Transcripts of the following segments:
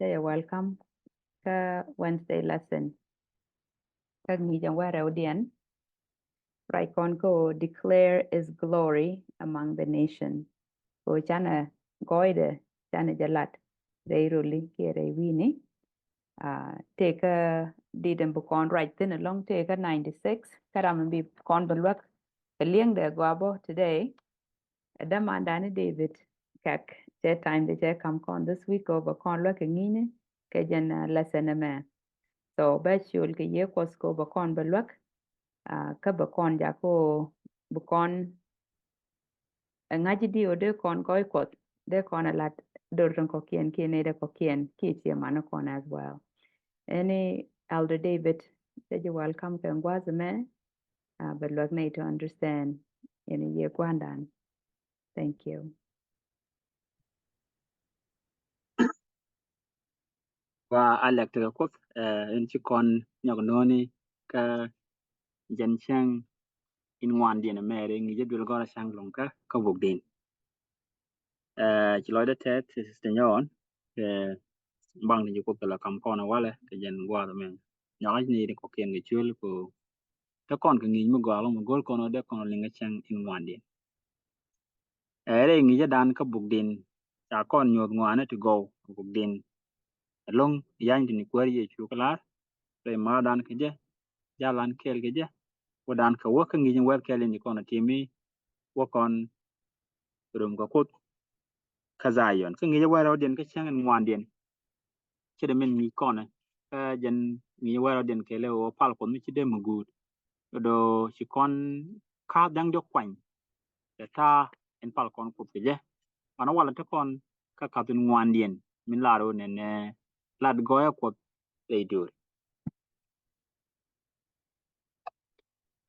You're welcome. Ka Wednesday lesson. Ka ngi wara odian. Right kon ko declare his glory among the nation. Ko chana goide chana jalat. Reiruli kire wini. Take a didn't book on right then along take a 96. Karam be con belwak. The liang de guabo today. Adam and David Keak. That time the chair come con this week over con look in kajan lesson a man. So bet you'll get ye ko ba con belwak. Ka ba con jako bukon ngaji di ode con koi kot. De con a lot dorton kokien kine de kokien kichi mana con as well. Any Elder David, said you welcome to Ngwazame, but look need to understand in a year Gwandan. Thank you. Và Alex từ Kuoth in chỉ còn nhọc noni ka dân sang in ngoan điện America nghĩ cho đưa gọi là sang lòng ka vực điện chỉ nói đến thế thì sẽ nhon bằng thì Kuoth là cầm con nào vậy cái dân qua đó mình nhỏ như thế có kiêng cái chuột của các con cái nghĩ mà gọi là một gol con ở đây con linh cái sang in ngoan điện đây nghĩ cho đàn ka vực điện cha con nhột ngoan to go vực điện long yang thì query chu klar rồi mà đàn cái gì jalan kel cái gì wadan ka waka ngi web kel ni kono timi wakon rum ko kot kazayon ka ngi wero den ka changen ngwan den chede men mi kono ka jen ngi wero den kele o pal ko mi chede mugut do chi kon ka dang do kwany ta en pal kon ko je ana wala ta kon ka tun ngwan den min laro ne ne lad goya ko le dur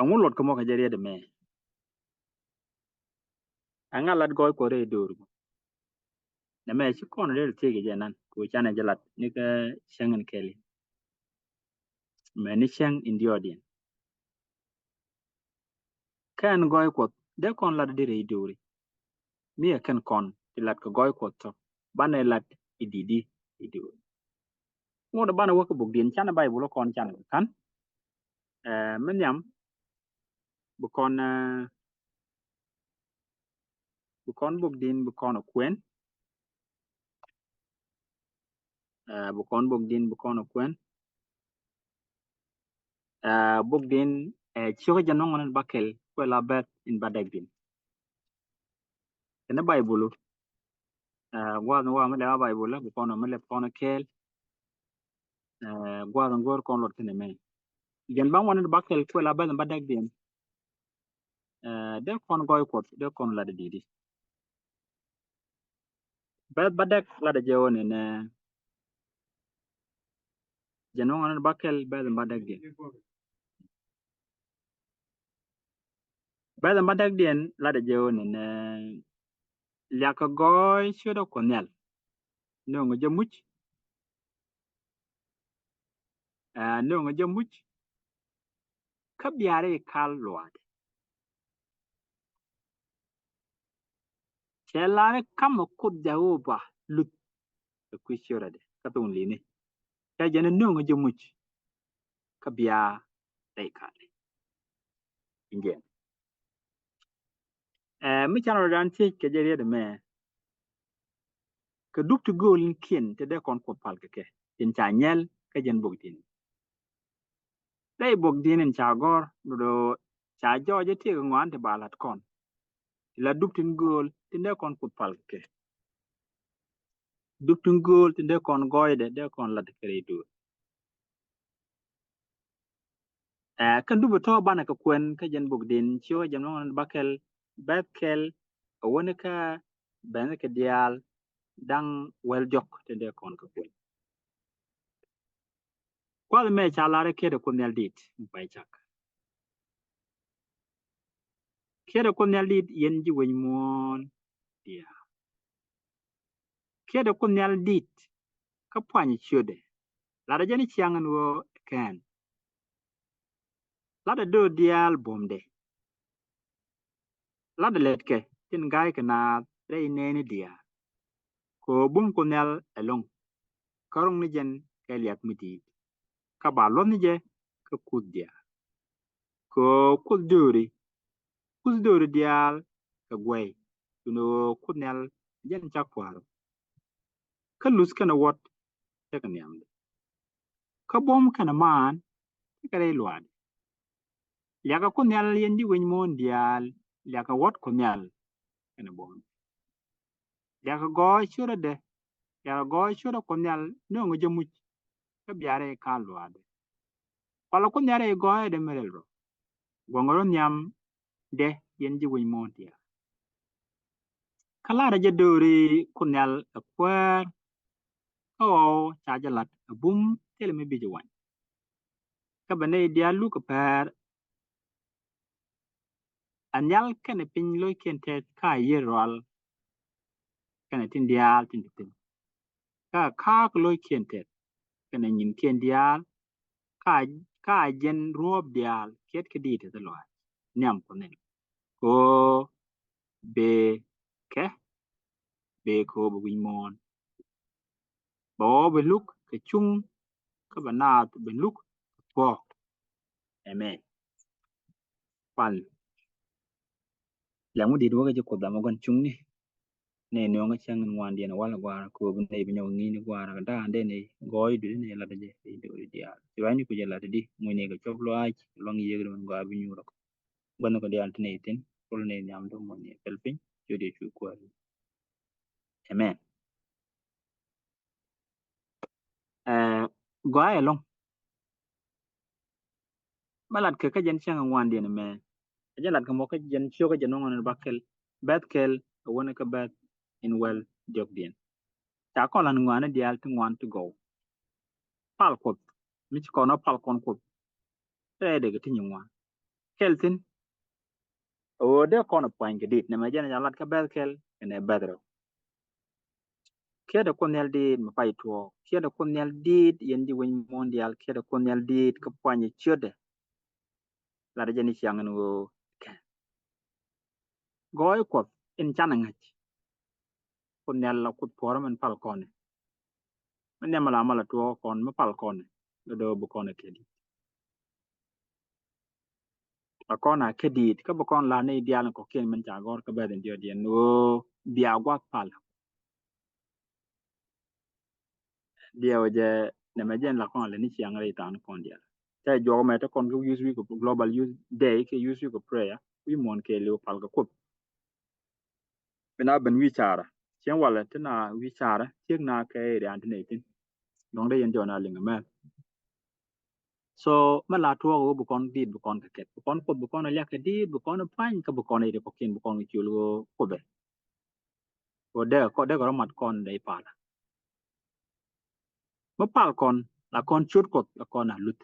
angulot ko mo ka jere de me anga lad goy ko re dur na me chi kon re tege janan ko chana jalat ni ka shangen keli me ni shang indiodien kan goy ko de kon lad dire duri mi kan kon ti lat ko goy ko to bane lat ididi iduri mo da bana wako bugdien chana bible kon chana kan men yam bu kon bugdien bu kon kwen bu kon bugdien bu kon kwen bugdien chiyo janon ngon bakel ko la bet in badagdin ena bible wa mele bible bu kon mele kon kel gwa ngor kon lot kene me gen bang wona bakel ko la bet badagdin de kon goy ko de kon la didi bet badak la de jewone ne janon ngon bakel bet badagdin bet badagdin la de jewone ne Liaka goy shodo konel no jamuch no jamuch kabiare kal load chelane kam ko jaoba lut ko shorade katun lini ya jene no jamuch kabia dai kale inje mi chano dan ti ke jere de me ke duptu golin kin te de kon ko pal ke tin cha nyel ke jen bogdin dai bogdin en cha gor do cha joje ti ngwan te balat kon la duptin gol tinde kon put pal ke duptin gol tinde kon goyde de kon la de kredu kan dubu to bana ka kwen ka jen bugdin chiyo jen non bakel betkel woni ka ben ka dial dang wel jok tinde kon ka kwen kwal me chalare kede kunel dit bai chak kede kunel dit yen ji wen mon dia kede kunel dit ka pwani chiode la da jeni chiangan wo ken lada do dial bomde lada letke tin gai kana rei neni dia ko bum kunel elong karong ni jen ke liat miti ka ba lon ni je ka Kuothdä ko Kuothdä dial ka gwei tuno Kuoth Nhial jen chak kwaro ka lus kana wot te ka nyamde ka bom kana man te ka rei luad liaka Kuoth Nhial yen di wen mon dial liaka wot Kuoth Nhial kana bom liaka goy chura de liaka goy chura Kuoth Nhial no ngo jamuch ka biare ka luad pala Kuoth Nhial e goy de merel ro gongoro nyam de yen di wen mon dial kala da jadori Kuoth Nhial a kwer chajalat a bum tele me bijawan ka bane dial lu ka per anyal kene pin loy kente ka yerol kene tin dial tin tin ka loy kente kene nyin ken dial ka jen rob dial ket ke dit te lo nyam ko ne ko be ko bu mon bo be luk ke chung ka banat be luk po amen pal lamu di do ke ko da mo gon chung ne no nga chang ngwan dia wala gwa ko bu ne bi nyaw ngi ni gwa ra da ande ne goy du ne la de do dia ti wani ko jala di mo ne ga chok lo aj long ye ga gwa bi nyu ro ban ko dia ne tin ko ne nyam do mo ne pelpin jodi chu ko amen gwa e long malat ke ka jen chang ngwan dia ne me jalat ka mo ka jen chyo ka jen ngon bakel betkel wona ka bet in well jok dien ta ko lan ngwan dial to ngwan to go pal ko mi ko no pal kon ko de ga tin ngwan keltin o de kono point dit ne ma jena jalat ka belkel ene bedro keda Kuoth Nhial dit ma pai to keda Kuoth Nhial dit yendi wen mondial keda Kuoth Nhial dit ka point chode la de jeni chiang no goy ko in chanangach Kuoth Nhial la kut por man pal kone man ne mala to kon ma pal kone do bu kone kedi akona kedit ka bu kon la ne dial ko ken man ja gor ka beden dio dien no dia gwa pal dia je ne ma jen la kon le ni chiang re tan kon dia ta jo me ta kon ko use week of global use day ke use week of prayer we mon ke le pal ka kut bina ben wi chara chen wala tana wi chara tiek na ke re an ne tin dong de yen jona linga me so ma la to go bu kon dit bu kon ka ket bu kon ko bu kon ya ke dit bu kon pan ka bu kon ide ko ken bu kon ki lu ko be ko de ko mat kon de pala ma pal kon la kon chut ko la kon na lut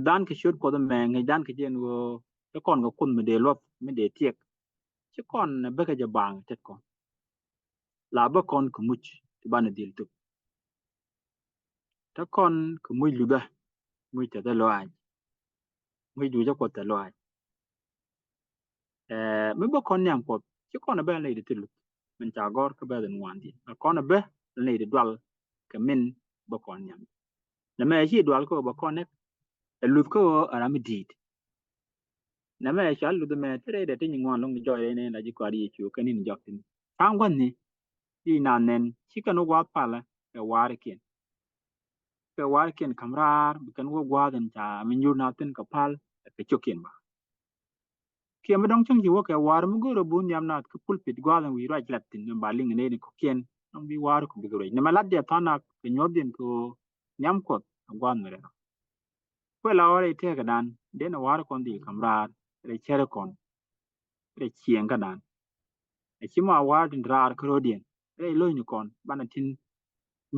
dan ke chut ko de me ngai dan ke jen go te kon go kun me de lop me de tiek che kon be ka je bang tet kon la ba kon ku much ti ban dil tu ta kon ku muy lu da muy te da lo ai muy du ja ko te lo ai me ba kon nyam ko che kon be le de tilu men ta gor ka be den wandi a kon be le de dwal ka min ba kon nyam na me chi dwal ko ba kon ne lu ko ara mi dit na me cha lu de me tre de tin ngwan long jo ne na ji ko ri chu ka ni jok tin tang wan ni i na nen chi ka no wa pala e war ken kamrar kan wo gwa den ta min yu na tin ka pal ke chokin ba ke ma dong chung ji wo ke war mu go ro bun yam na ka pulpit gwa den wi raj latin ne ba ling ne ko ken nong bi war ko bi go ne ma ladde ta na ke nyodin ko nyam ko gwa mere ko la ore te ka dan de na war kon di kamrar re chere kon re chien ka dan e chi ma war din rar ko rodien re lo ni kon bana tin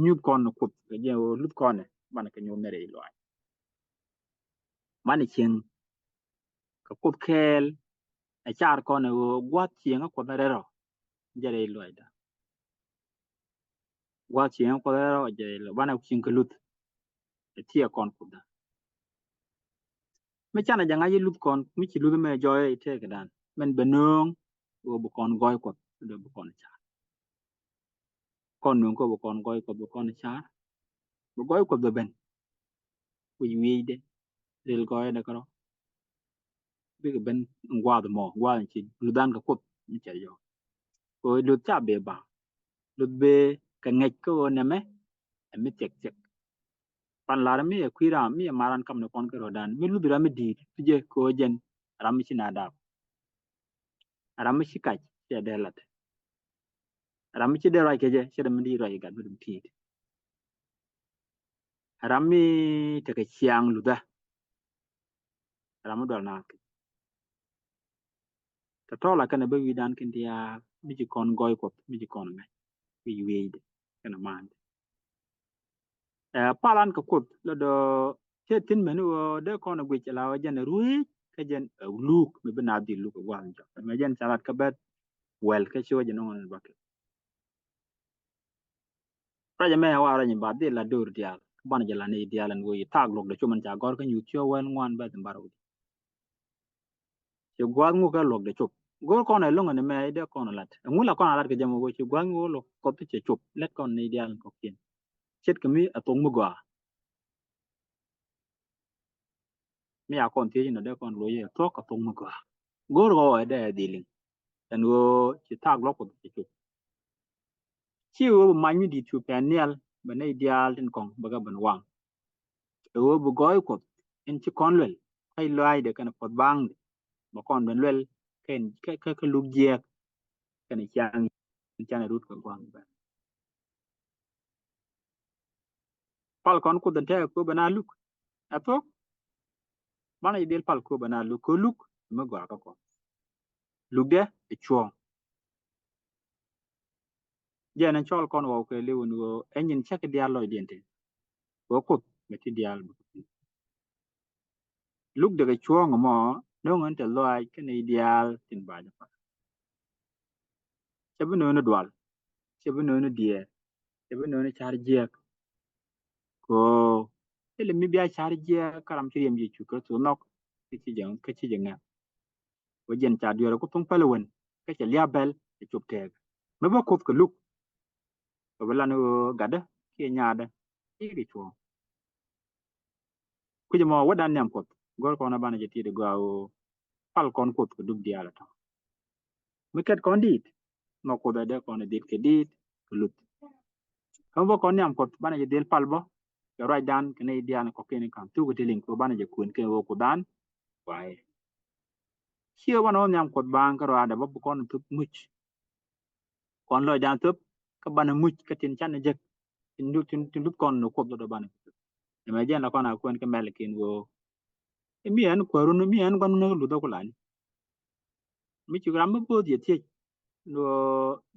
nyub kon ko ke je lut kon ne bana ke nyom mere lo mani chien ka kut kel a char kon go gwat chien ko da ro jere lo da gwat chien ko da ro jere lo bana chien ka lut e tie kon ko da me chana janga ye lut kon mi chi lut me joy te ka dan men benung go bu kon goy ko do bu kon cha con nung ko con goy ko con cha bo goy ko do ben wi wi de del goy da karo bi ben ngwa do mo ngwa chi lu dan ko ni cha yo ko lu cha be ba lu be ka ngek ko na me mi tek tek pan la mi ku ra mi maran kam no kon ko dan mi lu bi ra mi di je ko jen ram chi na da ram chi ka che de lat ram chi de ra ke je che de mi di ra ga bi ti ram mi te ke chiang lu da ram do na ta to la kana ba wi dan kin dia mi ji kon goy ko mi ji kon ngai wi wi de kana man palan ka kut lo do che tin menu de kon gwi la wa jan rui ka jan luk mi bina di luk wa ja ma jan salat ka bet wel ka cho jan on ba ke pra ja me wa ra ni ba de la dur dia ban ja la ni dia lan wo yi tag lok de chuman ja gor ka nyu cho wen ngwan ba tan baro che gwa ngu ka lok de chup gor kon ai long ne me de kon lat ngu la kon lat ka jam wo che gwa ngu lok ko ti che chup let kon ni dia lan ko kin chet ka mi atong mu gwa mi a kon ti ni de kon lo ye to ka tong mu gwa gor go ai de di ling dan wo chi tag lok ko ti chup chi wo ma nyu di chu pe nial ba nei dial tin kong ba ga ban wang wo bu goy ko en chi kon lel ai loai de kan pot bang ba kon ben lel ken ka lu je kan chang chang rut ko wang ba pal kon ku den te ko bana luk ato bana idel pal ko bana luk ko luk ma gwa ka ko luk de e chuo je nan chol kon wo ko le won wo enyin chak dial loy dente ko ko me ti dial luk de chuo ngmo no ngan te loy kan dial tin ba ja pa chabu no dwal chabu no die chabu no char je ko ele mi bia char je karam chi yem ji chu ko so nok ka chi jang wo jen cha dio ko tung palawen ka cha lia bel e chup te me ba ko ko luk ko bela no gada ke nyaada e ri chuo ku je mo wadan nyam ko gor ko na bana je ti de go pal kon ko duk dia la to me ket kon dit no ko da de kon dit ke dit ko lut ko bo kon nyam ko bana je del pal bo yo right dan ke ne dia na ko ke ne kan tu ko tilin ko bana je kun ke wo ko dan wai chiyo ba no nyam ko bang ka ra da bo kon tu much kon lo dan tu ka bana much ka tin chan je tin lut kon no ko do bana ma je na kon a kun ke mel kin wo mi an ko ru no mi an kon no lu do ko lan mi chu ram bo je ti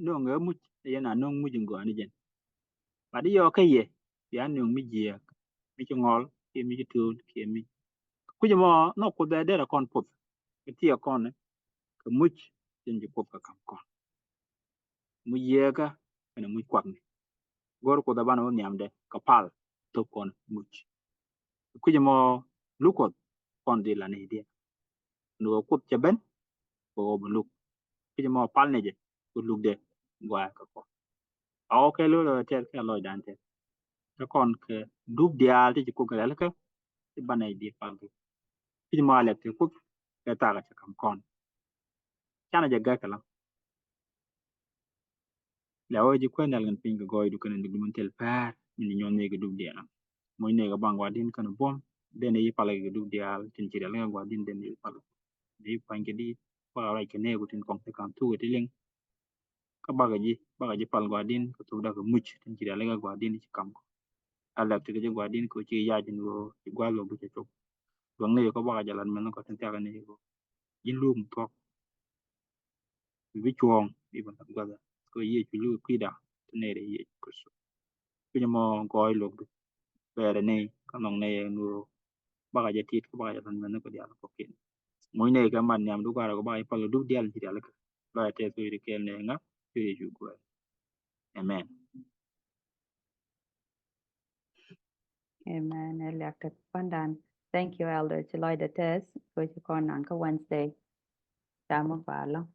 no nge much ye na no much ngo ani jen ba di yo ka ye ya no mi je mi chu ngol ke mi chu tu ke mi ku je mo no ko da de kon put ke ti kon ka much tin je put ka kam kon mu ye ka na mu kwak ni gor ko da bana on yamde ka pal to kon much ku je mo lu ko kon di la ni de no ko che ben ko bu lu ku je mo pal ne je ku lu de gwa ka ko a ke lu te ka lo dan te ta kon ke duk dial ti ko ga la ka ti bana di pal ku je mo ale te ku ka ta ga kam kon chana je ga kala la o ji ko na ngan pin ga goy du kan ndu mun tel par ni nyon ne ga duk dial moy ne ga bang wa din kan bom de ne yi pal ga duk dial tin ci la ga din de ne pal di pan ke di pa ra ke ne ko tin kong te kan tu ti ling ka bagaji pal ga din ko tu da ga much tin ci la ga din ci kam ko ala te ga ga din ko ci ya din wo ci gwa lo bu ci tok dong ne ko bagaji lan men ko tin ta ga ne ko yin lu mu tok bi chuong bi ban ga da ko ye ci lu ki da ne re ye ko so ko mo goy lo bu bere ne ka nong ne no bagaji tit ko bagaji lan men ko dia ko kin moy ne ga man nyam du ga ko bagaji pal du dial ci la ka ba te so ri kel ne nga te ju ko amen Amen. Elected Pandan. Thank you, Elder Chiloy the test. Go to Cornan Wednesday. Damo Palo.